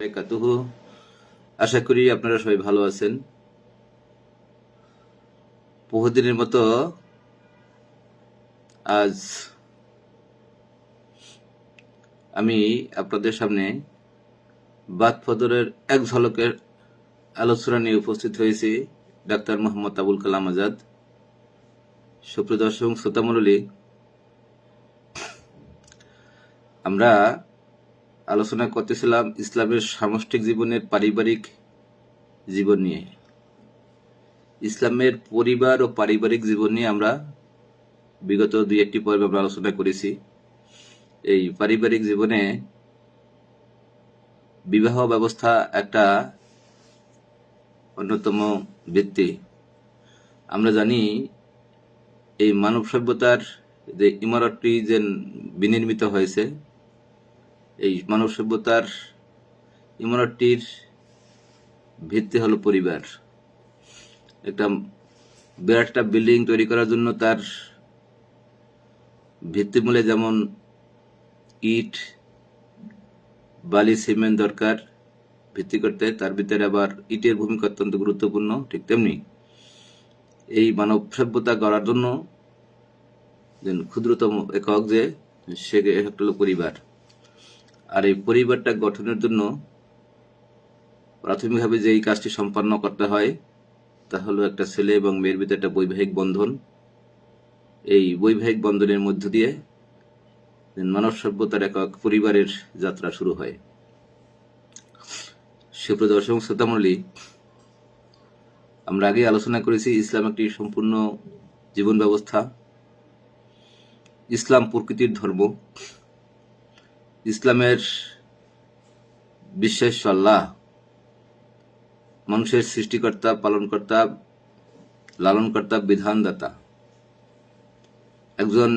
বারাকাতুহু। আশা করি আপনারা সবাই ভালো আছেন। বহুদিনের মতো আজ আমি আপনাদের সামনে বাদ ফজরের এক ঝলকের আলোচনা নিয়ে উপস্থিত হয়েছি। ডাক্তার মোহাম্মদ আবুল কালাম আজাদ। সুপ্রিয় দর্শক শ্রোতামণ্ডলী, আমরা আলোচনা করতেছিলাম ইসলামের সামষ্টিক জীবনের পারিবারিক জীবন নিয়ে। ইসলামের পরিবার ও পারিবারিক জীবন নিয়ে আমরা বিগত দুই একটি পর্বে আমরা আলোচনা করেছি। এই পারিবারিক জীবনে বিবাহ ব্যবস্থা একটা অন্যতম ভিত্তি। আমরা জানি এই মানব সভ্যতার যে ইমারতটি যে বিনির্মিত হয়েছে, এই মানব সভ্যতার ইমারতটির ভিত্তি হলো পরিবার। একটা বিরাট একটা বিল্ডিং তৈরি করার জন্য তার ভিত্তিমূলে যেমন ইট, বালি, সিমেন্ট দরকার ভিত্তি করতে, তার ভিতরে আবার ইটের ভূমিকা অত্যন্ত গুরুত্বপূর্ণ। ঠিক তেমনি এই মানব সভ্যতা গড়ার জন্য ক্ষুদ্রতম একক যে সে একটা হলো পরিবার। আর এই পরিবারটা গঠনের জন্য প্রাথমিকভাবে যে এই কাজটি সম্পন্ন করতে হয় তা হলো একটা ছেলে এবং মেয়ের ভিতরে একটা বৈবাহিক বন্ধন। এই বৈবাহিক বন্ধনের মধ্য দিয়ে মানব সভ্যতার একক পরিবারের যাত্রা শুরু হয়। সুপ্রিয় দর্শক শ্রোতামণ্ডলী, আমরা আগে আলোচনা করেছি ইসলাম একটি সম্পূর্ণ জীবন ব্যবস্থা। ইসলাম প্রকৃতির ধর্ম। ইসলামের বিশ্বাস আল্লাহ মানুষের সৃষ্টিকর্তা, পালনকর্তা, লালনকর্তা, বিধানদাতা। একজন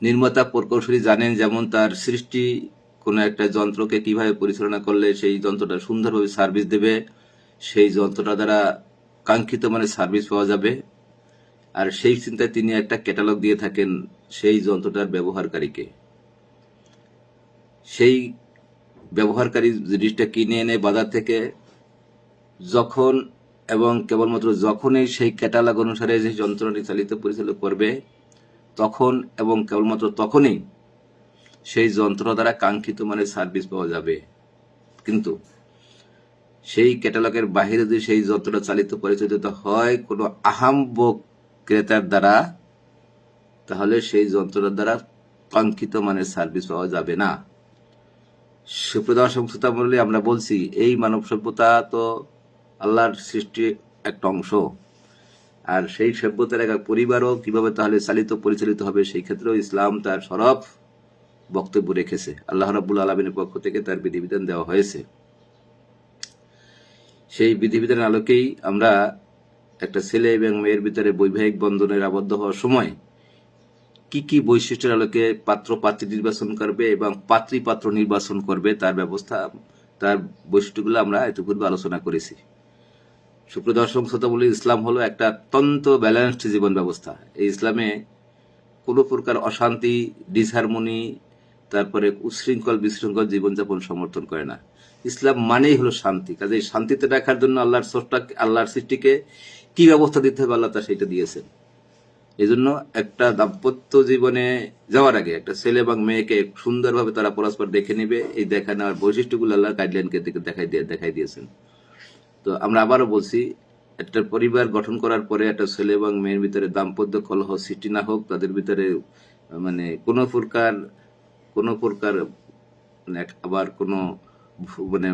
নির্মাতা প্রকৌশলী জানেন যেমন তার সৃষ্টি কোনো একটা যন্ত্রকে কিভাবে পরিচালনা করলে সেই যন্ত্রটা সুন্দরভাবে সার্ভিস দেবে, সেই যন্ত্রটা দ্বারা কাঙ্ক্ষিত মানে সার্ভিস পাওয়া যাবে। আর সেই চিন্তায় তিনি একটা ক্যাটালগ দিয়ে থাকেন সেই যন্ত্রটার ব্যবহারকারীকে। সেই ব্যবহারকারী জিনিসটা কিনে এনে বাজার থেকে যখন এবং কেবলমাত্র যখনই সেই ক্যাটালগ অনুসারে যে যন্ত্রটি চালিত পরিচালিত করবে তখন এবং কেবলমাত্র তখনই সেই যন্ত্র দ্বারা কাঙ্ক্ষিত মানে সার্ভিস পাওয়া যাবে। কিন্তু সেই ক্যাটালগের বাহিরে যদি সেই যন্ত্রটা চালিত পরিচালিত হয় কোনো আহাম্বক ক্রেতার দ্বারা, তাহলে সেই যন্ত্রটার দ্বারা কাঙ্ক্ষিত মানে সার্ভিস পাওয়া যাবে না। সুপ্রিয় দর্শক শ্রোতামণ্ডলী, আমরা বলছি এই মানব সভ্যতা তো আল্লাহর সৃষ্টির একটা অংশ। আর সেই সভ্যতার এক পরিবারও কিভাবে তাহলে চালিত পরিচালিত হবে, সেই ক্ষেত্রেও ইসলাম তার সরব বক্তব্য রেখেছে। আল্লাহ রাব্বুল আলামিনের পক্ষ থেকে তার বিধিবিধান দেওয়া হয়েছে। সেই বিধিবিধানের আলোকেই আমরা একটা ছেলে এবং মেয়ের ভিতরে বৈবাহিক বন্ধনের আবদ্ধ হওয়ার সময় কি কি বৈশিষ্ট্যের আলোকে পাত্র পাত্রী নির্বাচন করবে এবং পাত্রী পাত্র নির্বাচন করবে তার ব্যবস্থা, তার বৈশিষ্ট্যগুলো আমরা ইতিপূর্বে আলোচনা করেছি। সুপ্রিয় দর্শক শ্রোতামণ্ডলী, ইসলাম হলো একটা অত্যন্ত ব্যালেন্সড জীবন ব্যবস্থা। এই ইসলামে কোনো প্রকার অশান্তি, ডিসহারমোনি, তারপরে উচ্ছৃঙ্খল বিশৃঙ্খল জীবনযাপন সমর্থন করে না। ইসলাম মানেই হলো শান্তি। কাজে শান্তিতে রাখার জন্য আল্লাহর সৃষ্টিকে কি ব্যবস্থা দিতে হবে আল্লাহ তা সেটা দিয়েছেন। এই জন্য একটা দাম্পত্য জীবনে যাওয়ার আগে একটা ছেলে এবং মেয়েকে সুন্দরভাবে তারা পরস্পর দেখে নেবে, এই দেখা নেওয়ার বৈশিষ্ট্যগুলো আল্লাহ গাইডলাইনকে দেখাই দিয়েছেন। তো আমরা আবারও বলছি, একটা পরিবার গঠন করার পরে একটা ছেলে এবং মেয়ের ভিতরে দাম্পত্য কলহ সৃষ্টি না হোক, তাদের ভিতরে মানে কোনো প্রকার আবার কোনো মানে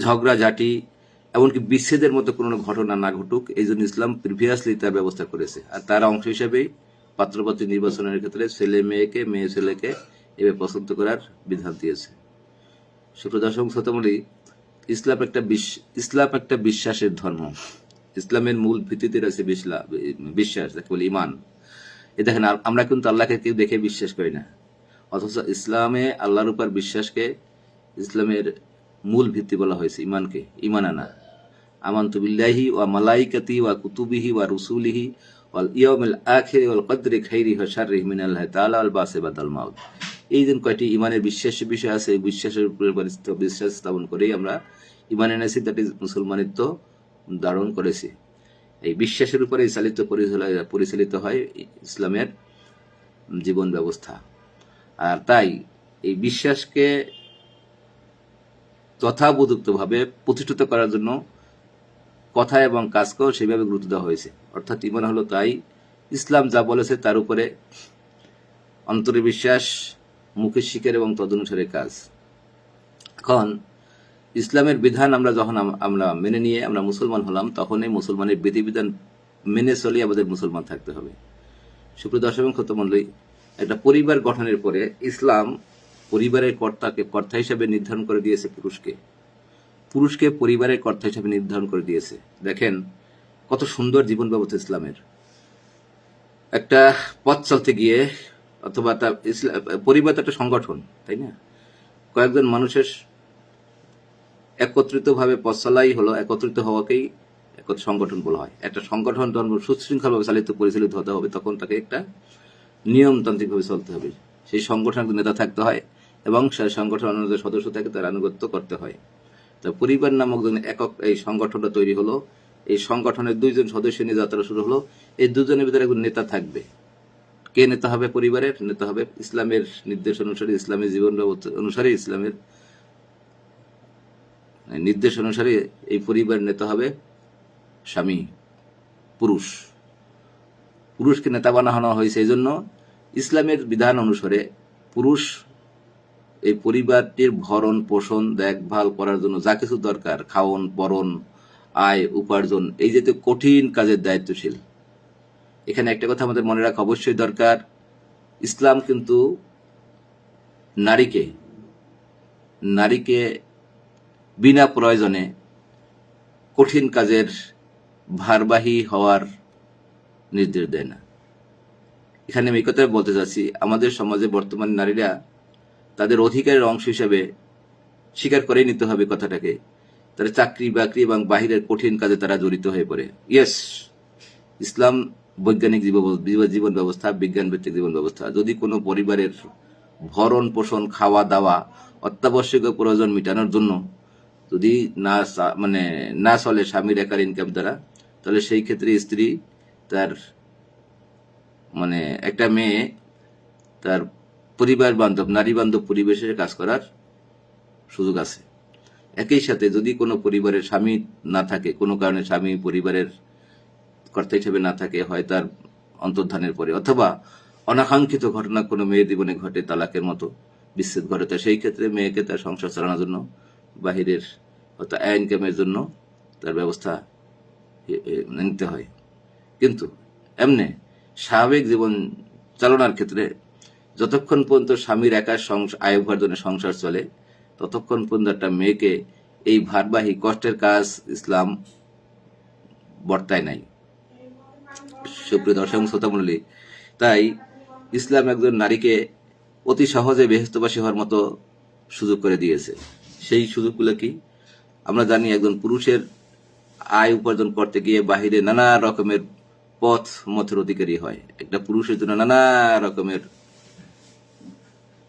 ঝগড়াঝাটি এমনকি বিচ্ছেদের মতো কোনো ঘটনা না ঘটুক, এই জন্য ইসলাম প্রিভিয়াসলি তার ব্যবস্থা করেছে। আর তার অংশ হিসেবেই পাত্রপাত্রী নির্বাচনের ক্ষেত্রে ছেলে মেয়েকে, মেয়ে ছেলেকে এভাবে পছন্দ করার বিধান দিয়েছে। সুপ্রিয় দর্শক শ্রোতামণ্ডলী, ইসলাম একটা বিশ্বাসের ধর্ম। ইসলামের মূল ভিত্তিতে রয়েছে বিশ্বাস, যাকে বলি ইমান। এ দেখেন, আমরা কিন্তু আল্লাহকে কেউ দেখে বিশ্বাস করি না, অথচ ইসলামে আল্লাহর উপর বিশ্বাসকে ইসলামের মূল ভিত্তি বলা হয়েছে। ইমান আনা আমানতু বিল্লাহি ওয়া মালাইকাতি ওয়া কুতুবিহি ওয়া রুসুলিহি ওয়াল ইয়াউমিল আখির ওয়াল কদরি খাইরিহি ওয়া শাররিহি মিনাল্লাহি তাআলা ওয়াল বাসি বাদাল মাউত। এই যে কয়টি ইমানের বিশ্বাসের বিষয় আছে, এই বিশ্বাসের উপরে বিশ্বাস স্থাপন করেই আমরা ইমান এনেছি, দ্যাট ইজ মুসলমানিত্ব ধারণ করেছি। এই বিশ্বাসের উপরে পরিচালিত হয় ইসলামের জীবন ব্যবস্থা। আর তাই এই বিশ্বাসকে তথাপযুক্তভাবে প্রতিষ্ঠিত করার জন্য কথা এবং কাজকেও সেইভাবে গুরুত্ব দেওয়া হয়েছে। অর্থাৎ ইমান হলো তাই ইসলাম যা বলেছে তার উপরে অন্তরে বিশ্বাস, মুখে স্বীকার এবং তদনুসারে কাজ। এখন ইসলামের বিধান আমরা যখন আমরা মেনে নিয়ে আমরা মুসলমান হলাম, তখন এই মুসলমানের বিধিবিধান মেনে চলে আমাদের মুসলমান থাকতে হবে। সুপ্রিয় দর্শক এবং শ্রোতামণ্ডলী, একটা পরিবার গঠনের পরে ইসলাম পরিবারের কর্তা হিসেবে নির্ধারণ করে দিয়েছে পুরুষকে পরিবারের কর্তা হিসেবে নির্ধারণ করে দিয়েছে। দেখেন কত সুন্দর জীবন ব্যবস্থা ইসলামের। একটা পথ চলতে গিয়ে অথবা তার পরিবার তো একটা সংগঠন, তাই না? কয়েকজন মানুষের একত্রিতভাবে পথ চলাই হলো, একত্রিত হওয়াকেই সংগঠন বলা হয়। একটা সংগঠন যখন সুশৃঙ্খলভাবে পরিচালিত হতে হবে, তখন তাকে একটা নিয়মতান্ত্রিকভাবে চলতে হবে। সেই সংগঠনের নেতা থাকতে হয় এবং সেই সংগঠনের যে সদস্য থাকে তার আনুগত্য করতে হয়। তো পরিবার নামক একক এই সংগঠনটা তৈরি হলো। এই সংগঠনের দুইজন সদস্য নিয়ে যাত্রা শুরু হলো। এই দুজনের ভিতরে একজন নেতা থাকবে। কে নেতা হবে? পরিবারের নেতা হবে। ইসলামের নির্দেশ অনুসারে, ইসলামের জীবন ব্যবস্থা অনুসারে, ইসলামের নির্দেশ অনুসারে এই পরিবারের নেতা হবে স্বামী, পুরুষকে নেতা বানানো হয়েছে। এই জন্য ইসলামের বিধান অনুসারে পুরুষ এই পরিবারটির ভরণ পোষণ দেখভাল করার জন্য যা কিছু দরকার, খাওয়ন পরন, আয় উপার্জন, এই জাতীয় কঠিন কাজের দায়িত্বশীল। এখানে একটা কথা আমাদের মনে রাখা অবশ্যই দরকার, ইসলাম কিন্তু নারীকে বিনা প্রয়োজনে কঠিন কাজের ভারবাহী হওয়ার নির্দেশ দেয় না। এখানে আমি এই কথা বলতে চাচ্ছি, আমাদের সমাজে বর্তমান নারীরা তাদের অধিকারের অংশ হিসাবে স্বীকার করেই নিতে হবে কথাটাকে। তারা চাকরি বাকরি এবং বাহিরের কঠিন কাজে তারা জড়িত হয়ে পড়ে। ইয়েস, ইসলাম বৈজ্ঞানিক জীবন ব্যবস্থা, বিজ্ঞান ভিত্তিক জীবন ব্যবস্থা। যদি কোনো পরিবারের ভরণ পোষণ, খাওয়া দাওয়া, অত্যাবশ্যকীয় প্রয়োজন মেটানোর জন্য যদি না চলে স্বামীর একার ইনকাম দ্বারা, তাহলে সেই ক্ষেত্রে স্ত্রী তার একটা মেয়ে তার পরিবার বান্ধব, নারী বান্ধব পরিবেশে কাজ করার সুযোগ আছে। একই সাথে যদি কোনো পরিবারের স্বামী না থাকে, কোনো কারণে স্বামী পরিবারের কর্তা হিসেবে না থাকে, হয় তার অন্তর্ধানের পরে অথবা অনাকাঙ্ক্ষিত ঘটনা কোনো মেয়ের জীবনে ঘটে, তালাকের মতো বিচ্ছেদ ঘটে, সেই ক্ষেত্রে মেয়েকে তার সংসার চালানোর জন্য বাহিরের হয়তো ইনকামের জন্য তার ব্যবস্থা নিতে হয়। কিন্তু এমনি স্বাভাবিক জীবন চালনার ক্ষেত্রে যতক্ষণ পর্যন্ত স্বামীর একার আয় উপার্জনে সংসার চলে, ততক্ষণ পর্যন্ত একটা মেয়েকে এই ভারবাহী কষ্টের কাজ ইসলাম বর্তায় নাই। সুপ্রিয় দর্শক শ্রোতামণ্ডলী, তাই ইসলাম একজন নারীকে অতি সহজে বেহেশতবাসী হওয়ার মতো সুযোগ করে দিয়েছে। সেই সুযোগগুলো কি? আমরা জানি একজন পুরুষের আয় উপার্জন করতে গিয়ে বাহিরে নানা রকমের পথ মতের অধিকারী হয়। একটা পুরুষের জন্য নানা রকমের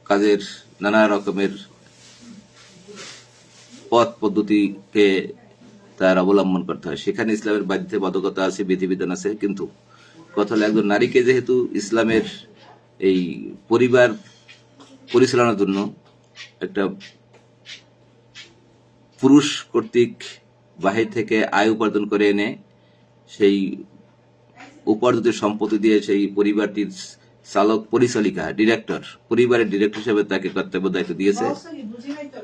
কাজের, নানা রকমের পথ পদ্ধতিকে তার অবলম্বন করতে হয়। সেখানে ইসলামের বাধ্যবাধকতা আছে, বিধিবিধান আছে। কিন্তু কথা হলো, একজন নারীকে যেহেতু ইসলামের এই পরিবার পরিচালনার জন্য একটা পুরুষ কর্তৃক বাহির থেকে আয় উপার্জন করে এনে সেই উপার্জিত সম্পত্তি দিয়ে সেই পরিবারটির চালক, পরিচালিকা, পরিবারের ডিরেক্টর হিসেবে তাকে কর্তব্য দায়িত্ব দিয়েছে।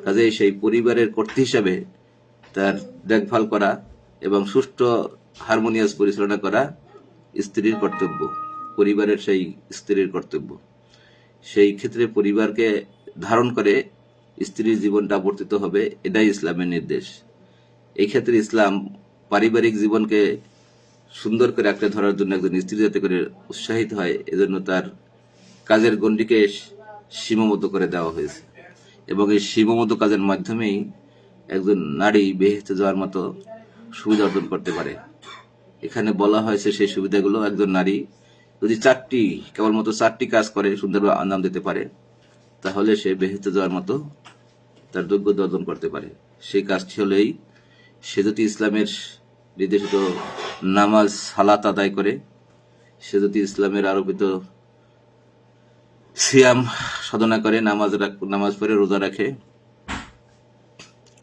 কাজেই সেই পরিবারের কর্তৃ হিসাবে তার দেখভাল করা এবং সুষ্ঠু হারমোনিয়াস পরিচালনা করা স্ত্রীর কর্তব্য, পরিবারের সেই স্ত্রীর কর্তব্য। সেই ক্ষেত্রে পরিবারকে ধারণ করে স্ত্রীর জীবনটা বর্তিত হবে, এটাই ইসলামের নির্দেশ। এই ক্ষেত্রে ইসলাম পারিবারিক জীবনকে সুন্দর করে আঁকড়ে ধরার জন্য একজন স্ত্রী যাতে করে উৎসাহিত হয়, এজন্য তার কাজের গণ্ডিকে সীমাবদ্ধ করে দেওয়া হয়েছে। এবং এই সীমাবদ্ধ কাজের মাধ্যমেই একজন নারী বেহেশতে যাওয়ার মতো সুবিধা অর্জন করতে পারে। এখানে বলা হয়েছে সেই সুবিধাগুলো, একজন নারী যদি কেবলমাত্র চারটি কাজ করে সুন্দরভাবে আঞ্জাম দিতে পারে, তাহলে সে বেহেশতে যাওয়ার মতো তার যোগ্যতা অর্জন করতে পারে। সেই কাজটি হলেই সে যদি ইসলামের নির্দেশিত নামাজ সালাত আদায় করে, সে যদি ইসলামের আরোপিত সিয়াম সাধনা করে, নামাজ পড়ে, রোজা রাখে,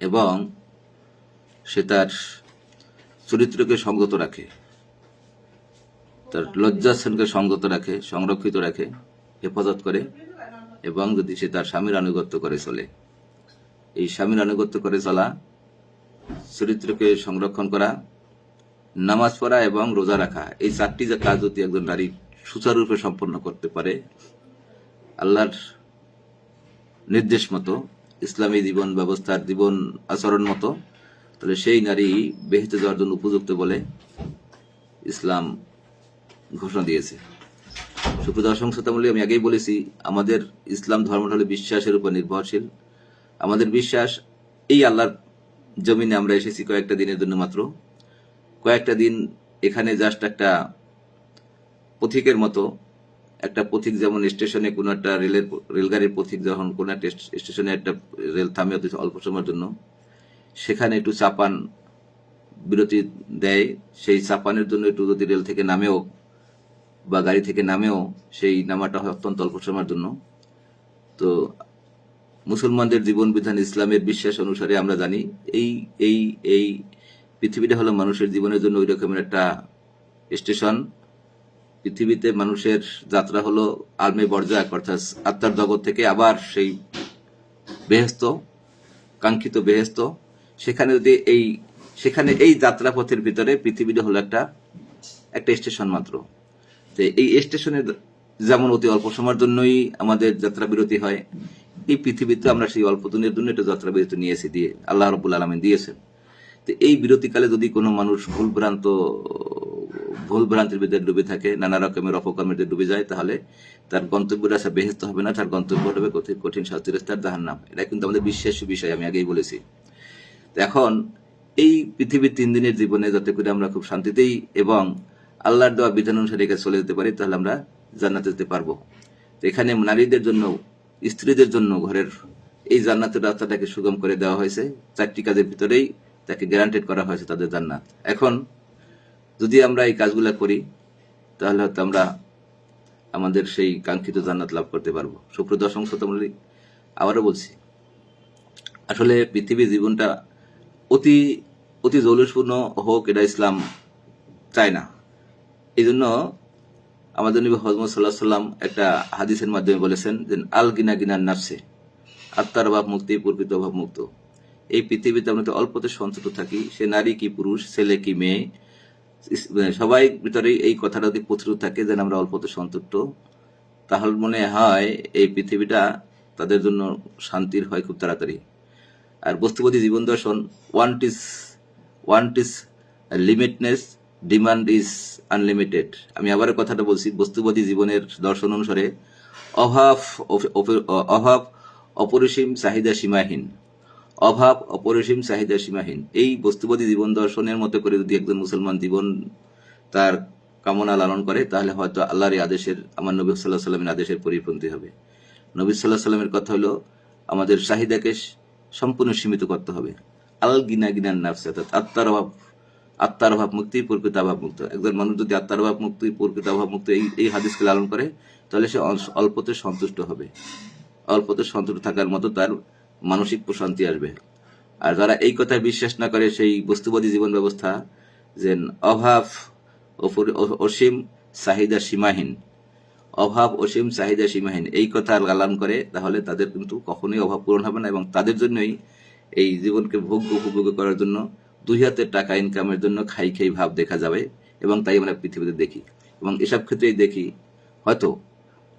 এবং সে তার চরিত্রকে সংযত রাখে, তার লজ্জাস্থানকে সংযত রাখে, সংরক্ষিত রাখে, হেফাজত করে, এবং যদি সে তার স্বামীর আনুগত্য করে চলে। এই স্বামীর আনুগত্য করে চলা, চরিত্রকে সংরক্ষণ করা, নামাজ পড়া এবং রোজা রাখা, এই চারটি যে কাজ যদি একজন নারী সুচারুরূপে সম্পন্ন করতে পারে আল্লাহর নির্দেশ মতো, ইসলামী জীবন ব্যবস্থার জীবন আচরণ মতো, তাহলে সেই নারী বেহেশতে যাওয়ার জন্য উপযুক্ত বলে ইসলাম ঘোষণা দিয়েছে। সুপ্রিয় দর্শক শ্রোতামণ্ডলী, আমি আগেই বলেছি, আমাদের ইসলাম ধর্মটা হলো বিশ্বাসের উপর নির্ভরশীল। আমাদের বিশ্বাস, এই আল্লাহর জমিনে আমরা এসেছি কয়েকটা দিনের জন্য মাত্র, কয়েকটা দিন এখানে জাস্ট একটা পথিকের মতো, একটা পথিক যেমন স্টেশনে কোনো একটা রেলগাড়ির পথিক যখন কোনো একটা স্টেশনে একটা রেল থামে অল্প সময়ের জন্য, সেখানে একটু চাপান বিরতি দেয়, সেই চাপানের জন্য একটু যদি রেল থেকে নামেও বা গাড়ি থেকে নামেও, সেই নামাটা হয় অত্যন্ত অল্প সময়ের জন্য। তো মুসলমানদের জীবন বিধান, ইসলামের বিশ্বাস অনুসারে আমরা জানি এই এই এই পৃথিবীটা হলো মানুষের জীবনের জন্য ওই রকমের একটা স্টেশন। পৃথিবীতে মানুষের যাত্রা হলো আলমে বরজাক, অর্থাৎ আত্মার জগৎ থেকে আবার সেই বেহেশত, কাঙ্ক্ষিত বেহেশত, সেখানে যদি সেখানে এই যাত্রাপথের ভিতরে পৃথিবীটা হলো একটা স্টেশন মাত্র। তো এই স্টেশনে যেমন অতি অল্প সময়ের জন্যই আমাদের যাত্রা বিরতি হয়, এই পৃথিবীতে আমরা সেই অল্প দিনের জন্য একটা যাত্রা বিরতি নিয়েছি, দিয়ে আল্লাহ রাব্বুল আলামিন দিয়েছেন। তো এই বিরতিকালে যদি কোনো মানুষ ভুলভ্রান্তির ভিতরে ডুবে থাকে, নানা রকমের অপকর্মের ভিতরে ডুবে যায়, তাহলে তার গন্তব্যের রাস্তা বেহেশত হবে না, তার গন্তব্য হবে কঠিন শাস্তির রাস্তা জাহান্নাম। এটা কিন্তু আমাদের বিশ্বাস্য বিষয়, আমি আগেই বলেছি। এখন এই পৃথিবীর 3 দিনের জীবনে যাতে করে আমরা খুব শান্তিতেই এবং আল্লাহর দেওয়া বিধান অনুসারে চলে যেতে পারি, তাহলে আমরা জান্নাতে যেতে পারবো। এখানে নারীদের জন্য, স্ত্রীদের জন্য ঘরের এই জান্নাতের রাস্তাটাকে সুগম করে দেওয়া হয়েছে। 4টি কাজের ভিতরেই তাকে গ্যারান্টেড করা হয়েছে তাদের জান্নাত। এখন যদি আমরা এই কাজগুলো করি, তাহলে হয়তো আমরা আমাদের সেই কাঙ্ক্ষিত জান্নাত লাভ করতে পারবো। সুপ্রিয় দর্শক শ্রোতামণ্ডলী, আবারও বলছি, আসলে পৃথিবীর জীবনটা অতি অতি জৌলুসপূর্ণ হোক, এটা ইসলাম চায় না। এই জন্য আমাদের নবী হযরত সাল্লাল্লাহু আলাইহি ওয়াসাল্লাম একটা হাদিসের মাধ্যমে বলেছেন যে আল গিনা গিনার নাফসে, আত্মার অভাব মুক্তি, প্রকৃত অভাব মুক্ত। এই পৃথিবীতে আমরা তো অল্পতে সন্তুষ্ট থাকি, সে নারী কি পুরুষ, ছেলে কি মেয়ে, সবাই ভিতরে এই কথাটা যদি প্রচুর থাকে যে আমরা অল্পতে সন্তুষ্ট, তাহলে মনে হয় এই পৃথিবীটা তাদের জন্য শান্তির হয় খুব তাড়াতাড়ি। আর বস্তুবাদী জীবন দর্শন, want is limitless, demand is unlimited. আমি আবার কথাটা বলছি, বস্তুবাদী জীবনের দর্শন অনুসারে অভাব অপরিসীম, চাহিদা সীমাহীন। অভাব অপরিসীম, চাহিদা সীমাহীন। এই বস্তুবাদী জীবন দর্শনের মতো করে যদি একজন মুসলমান জীবন তার কামনা লালন করে, তাহলে হয়তো আল্লাহর আদেশের, আমার নবী সাল্লাল্লাহু আলাইহি ওয়াসাল্লামের আদেশের পরিপন্থী হবে। নবী সাল্লাল্লাহু আলাইহি ওয়াসাল্লামের কথা হলো আমাদের চাহিদাকে সম্পূর্ণ সীমিত করতে হবে। আল গিনা গিনার নাফস, অর্থাৎ আত্মার অভাব মুক্তি, প্রকৃত অভাব মুক্ত। একজন মানুষ যদি আত্মার অভাব মুক্তি, প্রকৃত অভাব মুক্ত এই হাদিসকে লালন করে, তাহলে সে অল্পতে সন্তুষ্ট হবে। অল্পতে সন্তুষ্ট থাকার মতো তার মানসিক প্রশান্তি আসবে। আর যারা এই কথায় বিশ্বাস না করে, সেই বস্তুবাদী জীবন ব্যবস্থা যে অভাব অসীম, চাহিদা সীমাহীন, অভাব অসীম, চাহিদা সীমাহীন, এই কথা লালন করে, তাহলে তাদের কিন্তু কখনোই অভাব পূরণ হবে না, এবং তাদের জন্যই এই জীবনকে উপভোগ করার জন্য 2 হাতের টাকা ইনকামের জন্য খাই ভাব দেখা যাবে। এবং তাই আমরা পৃথিবীতে দেখি, এবং এসব ক্ষেত্রেই দেখি হয়তো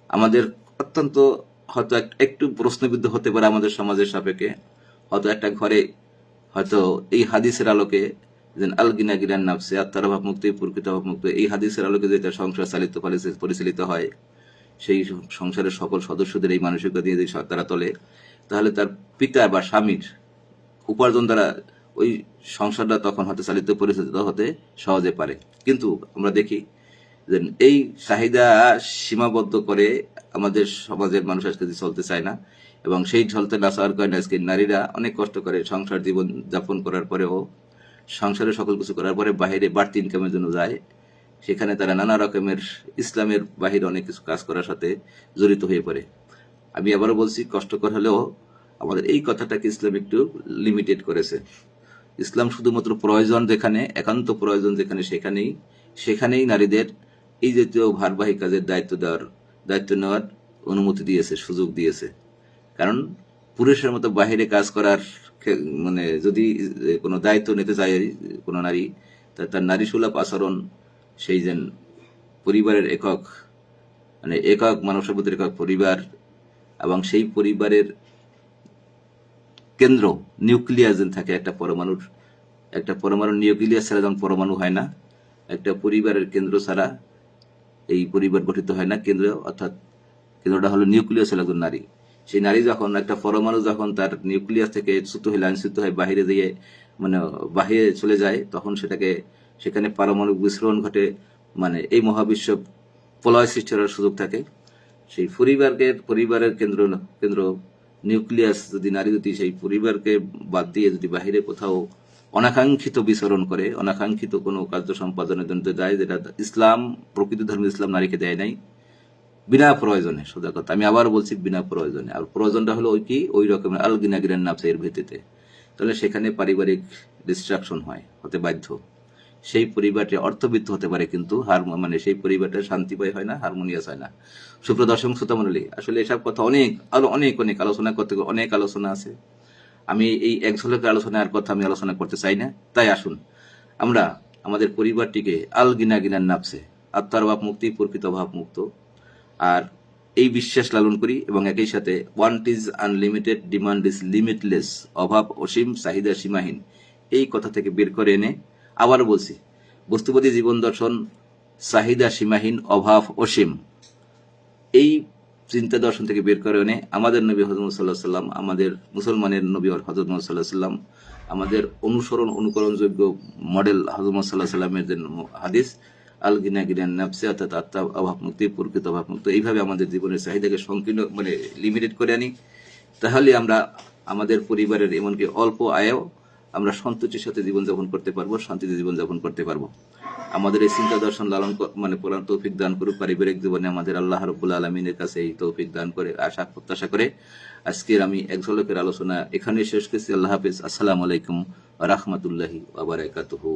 আমাদের অত্যন্ত হয়তো একটু প্রশ্নবিদ্ধ হতে পারে আমাদের সমাজের সাপেক্ষে, হয়তো একটা ঘরে হয়তো এই হাদিসের আলোকে যে আল গিনা গিনার নাফসে, আত্মার অভাব মুক্তি, প্রকৃত অভাব মুক্ত, এই হাদিসের আলোকে যেটা সংসার পরিচালিত হয়, সেই সংসারের সকল সদস্যদের এই মানসিকতা দিয়ে যদি তারা তোলে, তাহলে তার পিতা বা স্বামীর উপার্জন দ্বারা ওই সংসারটা তখন হয়তো পরিচালিত হতে সহজে পারে। কিন্তু আমরা দেখি যে এই চাহিদা সীমাবদ্ধ করে আমাদের সমাজের মানুষ আজকে চলতে চায় না, এবং সেই চলতে না চাওয়ার কারণে আজকে নারীরা অনেক কষ্ট করে সংসার জীবন যাপন করার পরেও, সংসারে সকল কিছু করার পরে বাইরে বাড়তি ইনকামের জন্য যায়। সেখানে তারা নানা রকমের ইসলামের বাহিরে অনেক কিছু কাজ করার সাথে জড়িত হয়ে পড়ে। আমি আবারও বলছি, কষ্টকর হলেও আমাদের এই কথাটাকে ইসলাম একটু লিমিটেড করেছে। ইসলাম শুধুমাত্র প্রয়োজন যেখানে, একান্ত প্রয়োজন যেখানে, সেখানেই নারীদের এই জাতীয় ভারবাহী কাজের দায়িত্ব নেওয়ার অনুমতি দিয়েছে, সুযোগ দিয়েছে। কারণ পুরুষের মতো বাহিরে কাজ করার মানে যদি কোনো দায়িত্ব নিতে চায় কোনো নারী, তার নারী সুলভ আচরণ, সেই যে পরিবারের একক মানব সভ্যতার একক পরিবার, এবং সেই পরিবারের কেন্দ্র নিউক্লিয়াস থাকে একটা পরমাণু নিউক্লিয়াস ছাড়া যেমন পরমাণু হয় না, একটা পরিবারের কেন্দ্র ছাড়া এই পরিবার গঠিত হয় না। কেন্দ্রটা হলো নিউক্লিয়াস হলো একজন নারী। সেই নারী যখন একটা পরমাণু যখন তার নিউক্লিয়াস থেকে চ্যুত হয়ে লাইনচ্যুত হয়ে বাহিরে দিয়ে বাহিরে চলে যায়, তখন সেখানে পারমাণবিক বিস্ফোরণ ঘটে, এই মহাবিশ্ব প্রলয় সৃষ্টি করার সুযোগ থাকে। সেই পরিবারের কেন্দ্র নিউক্লিয়াস যদি নারী সেই পরিবারকে বাদ দিয়ে যদি বাহিরে কোথাও অনাকাঙ্ক্ষিত বিচরণ করে, অনাকাঙ্ক্ষিত কোনো কার্য সম্পাদনের জন্য যায়, যেটা ইসলাম, প্রকৃত ধর্ম ইসলাম নারীকে দেয় নাই, বিনা প্রয়োজনে। সোজা কথা, আমি আবার বলছি, বিনা প্রয়োজনে। আর প্রয়োজনটা হলো ওই রকমের আল গিনাগিরান নাফসের ভিত্তিতে, তাহলে সেখানে পারিবারিক ডিস্ট্রাকশন হতে বাধ্য। সেই পরিবারটি অর্থবিত্ত হতে পারে, কিন্তু সেই পরিবারটা শান্তিময় হয় না, হারমোনিয়াস হয় না। সুপ্রদর্শক শ্রোতামণ্ডলী, আসলে এসব কথা অনেক আলোচনা করতে অনেক আলোচনা আছে। আমি এই এক ঝলকের আলোচনার কথা আমি আলোচনা করতে চাই না। তাই আসুন আমরা আমাদের পরিবারটিকে আল গিনাগিনান নাফসে, আত্মার অভাব মুক্তি, প্রকৃত অভাব মুক্ত, আর এই বিশ্বাস লালন করি, এবং একই সাথে want is unlimited, demand is limitless, অভাব অসীম, চাহিদা সীমাহীন, এই কথা থেকে বের করে এনে, আবার বলছি, বস্তুবাদী জীবন দর্শন, চাহিদা সীমাহীন, অভাব অসীম, এই চিন্তা দর্শন থেকে বের করে এনে আমাদের নবী হযরত মুহাম্মদ সাল্লাল্লাহু আলাইহি ওয়াসাল্লাম, আমাদের মুসলমানের নবী হযরত মুহাম্মদ সাল্লাল্লাহু আলাইহি ওয়াসাল্লাম, আমাদের অনুকরণযোগ্য মডেল হযরত মুহাম্মদ সাল্লাল্লাহু আলাইহি ওয়াসাল্লামের যে হাদিস আল গিনাগিনান নাফসে, অর্থাৎ আত্মা অভাব মুক্তি, প্রকৃত অভাব মুক্ত, এইভাবে আমাদের জীবনের চাহিদাকে সংকীর্ণ লিমিটেড করে আনি, তাহলে আমরা আমাদের পরিবারের এমনকি অল্প আয়েও আমরা সন্তুষ্টির সাথে জীবনযাপন করতে পারবো, শান্তিতে জীবনযাপন করতে পারবো। আমাদের এই চিন্তা দর্শন লালন কোরআন তৌফিক দান করুক। পারিবারিক জীবনে আমাদের আল্লাহ রাব্বুল আলামিনের কাছে এই তৌফিক দান করে প্রত্যাশা করে আজকের আমি এক ঝলকের আলোচনা এখানে শেষ করছি। আল্লাহ হাফেজ। আসসালামু আলাইকুম ওয়া রাহমাতুল্লাহি ওয়া বারাকাতুহু।